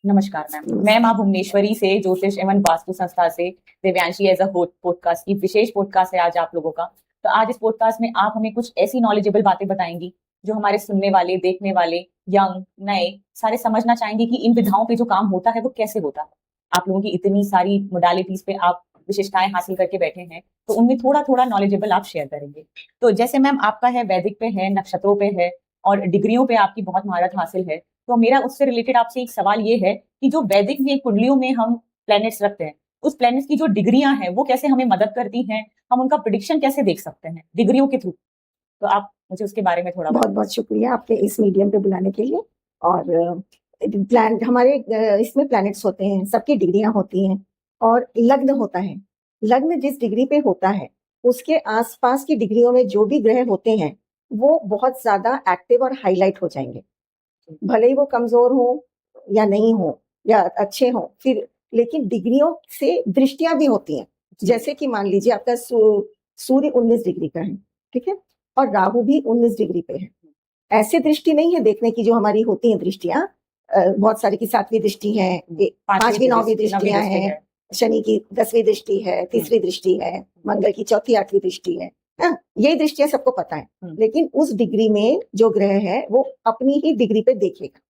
नमस्कार मैम, मैं माँ भुवनेश्वरी से ज्योतिष एवं वास्तु संस्था से दिव्यांशी एज अ पॉडकास्ट की विशेष पॉडकास्ट है आज आप लोगों का। तो आज इस पॉडकास्ट में आप हमें कुछ ऐसी नॉलेजेबल बातें बताएंगी जो हमारे सुनने वाले, देखने वाले, यंग, नए सारे समझना चाहेंगे कि इन विधाओं पे जो काम होता है वो कैसे होता है। आप लोगों की इतनी सारी मोडालिटीज पे आप विशिष्टताएं हासिल करके बैठे हैं, तो उनमें थोड़ा थोड़ा नॉलेजेबल आप शेयर करेंगे। तो जैसे मैम आपका है वैदिक पे है, नक्षत्रों पे है और डिग्रियों पे आपकी बहुत महारत हासिल है, तो मेरा उससे रिलेटेड आपसे एक सवाल ये है कि जो वैदिक में कुंडलियों में हम प्लैनेट्स रखते हैं, उस प्लैनेट्स की जो डिग्रियां हैं वो कैसे हमें मदद करती हैं, हम उनका प्रिडिक्शन कैसे देख सकते हैं डिग्रियों के थ्रू। तो आप मुझे उसके बारे में थोड़ा बहुत बहुत शुक्रिया आपके इस मीडियम पे बुलाने के लिए। और प्लान हमारे इसमें प्लैनेट्स होते हैं, सबकी डिग्रियां होती हैं और लग्न होता है। लग्न जिस डिग्री पे होता है उसके आसपास की डिग्रियों में जो भी ग्रह होते हैं वो बहुत ज्यादा एक्टिव और हाईलाइट हो जाएंगे, भले ही वो कमजोर हो या नहीं हो या अच्छे हो फिर, लेकिन डिग्रियों से दृष्टियां भी होती हैं। जैसे कि मान लीजिए आपका सूर्य 19 डिग्री का है, ठीक है, और राहु भी 19 डिग्री पे है। ऐसे दृष्टि नहीं है देखने की जो हमारी होती हैं दृष्टियां, बहुत सारी की 7वीं दृष्टि है, 5वीं 9वीं दृष्टियां हैं, शनि की 10वीं दृष्टि है, तीसरी दृष्टि है, मंगल की 4थी 8वीं दृष्टि है। यही दृष्टियां सबको पता है, लेकिन उस डिग्री में जो ग्रह है वो अपनी ही डिग्री पे देखेगा।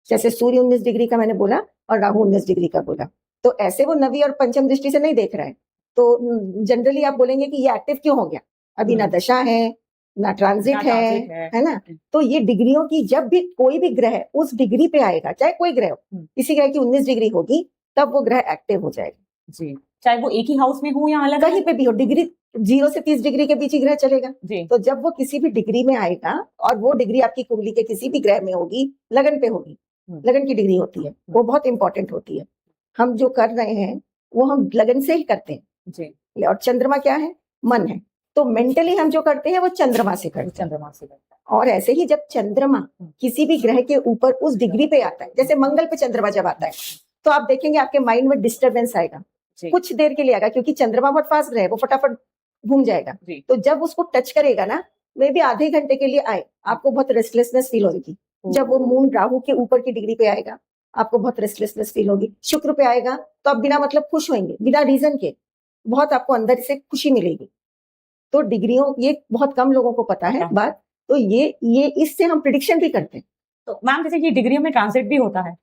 जैसे सूर्य 19 डिग्री का मैंने बोला और राहु 19 डिग्री का बोला, तो ऐसे वो 9वीं और पंचम दृष्टि से नहीं देख रहा है। तो जनरली आप बोलेंगे कि ये एक्टिव क्यों हो गया, अभी ना दशा है ना ट्रांजिट है ना। तो ये डिग्रियों की, जब भी कोई भी ग्रह उस डिग्री पे आएगा, चाहे कोई ग्रह हो, किसी ग्रह की 19 डिग्री होगी तब वो ग्रह एक्टिव हो जाएगा जी, चाहे वो एक ही हाउस में हो या अलग, कहीं पे भी हो। डिग्री 0 से 30 डिग्री के बीच ही ग्रह चलेगा जी। तो जब वो किसी भी डिग्री में आएगा और वो डिग्री आपकी कुंडली के किसी भी ग्रह में होगी, लगन पे होगी, लगन की डिग्री होती है, वो बहुत इंपॉर्टेंट होती है। हम जो कर रहे हैं वो हम लगन से ही करते हैं जी। और चंद्रमा क्या है, मन है, तो मेंटली हम जो करते हैं वो चंद्रमा से करते हैं। और ऐसे ही जब चंद्रमा किसी भी ग्रह के ऊपर उस डिग्री पे आता है, जैसे मंगल पे चंद्रमा जब आता है तो आप देखेंगे आपके माइंड में डिस्टर्बेंस आएगा, कुछ देर के लिए आएगा, क्योंकि चंद्रमा बहुत फास्ट ग्रह है, वो फटाफट घूम जाएगा। तो जब उसको टच करेगा ना, मे भी आधे घंटे के लिए आए, आपको बहुत रेस्टलेसनेस फील होगी। जब वो मून राहु के ऊपर की डिग्री पे आएगा आपको बहुत रेस्टलेसनेस फील होगी। शुक्र पे आएगा तो आप बिना मतलब खुश होंगे, बिना रीजन के, बहुत आपको अंदर से खुशी मिलेगी। तो डिग्रियों, ये बहुत कम लोगों को पता है बात, तो ये इससे हम प्रिडिक्शन भी करते हैं। तो मैम जैसे कि डिग्रियों में ट्रांजिट भी होता है,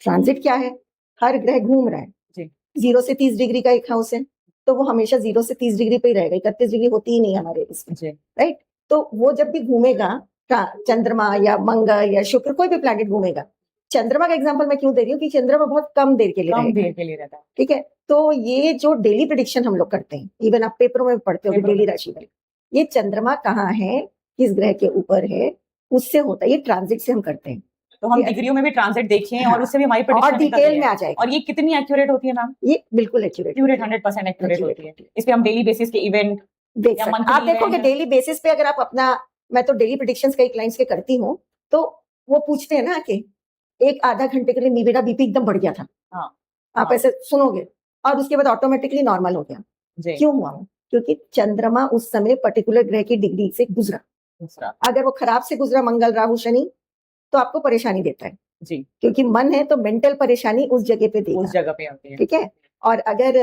ट्रांजिट क्या है, हर ग्रह घूम रहा है जी। 0 से 30 डिग्री का एक हाउस है तो वो हमेशा 0 से 30 डिग्री पे ही रहेगा, 31 डिग्री होती ही नहीं हमारे इसमें, राइट। तो वो जब भी घूमेगा, चंद्रमा या मंगल या शुक्र, कोई भी प्लैनेट घूमेगा, चंद्रमा का एग्जांपल मैं क्यों दे रही हूँ कि चंद्रमा बहुत कम देर के लिए रहता है, ठीक है। तो ये जो डेली प्रेडिक्शन हम लोग करते हैं, इवन आप पेपरों में पढ़ते हो डेली राशि में, ये चंद्रमा कहाँ है, किस ग्रह के ऊपर है, उससे होता है, ये ट्रांजिट से हम करते हैं। तो हम डिग्रियों में भी ट्रांजिट देखें और उससे भी हमारी प्रेडिक्शन और डिटेल में आ जाएगा। और ये कितनी एक्यूरेट होती है मैम? ये बिल्कुल एक्यूरेट 100% एक्यूरेट होती है। इस पे हम डेली बेसिस के इवेंट देख सकते हैं। आप देखोगे डेली बेसिस पे, अगर आप अपना, मैं तो डेली प्रेडिक्शंस कई क्लाइंट्स के करती हूँ, तो वो पूछते हैं ना कि एक आधा घंटे के लिए मेरा बीपी एकदम बढ़ गया था, आप ऐसे सुनोगे, और उसके बाद ऑटोमेटिकली नॉर्मल हो गया। क्यों हुआ? क्योंकि चंद्रमा उस समय पर्टिकुलर ग्रह की डिग्री से गुजरा। अगर वो खराब से गुजरा, मंगल राहु शनि, तो आपको परेशानी देता है जी, क्योंकि मन है तो मेंटल परेशानी उस जगह पे देगा, उस जगह पे आती है, ठीक है। और अगर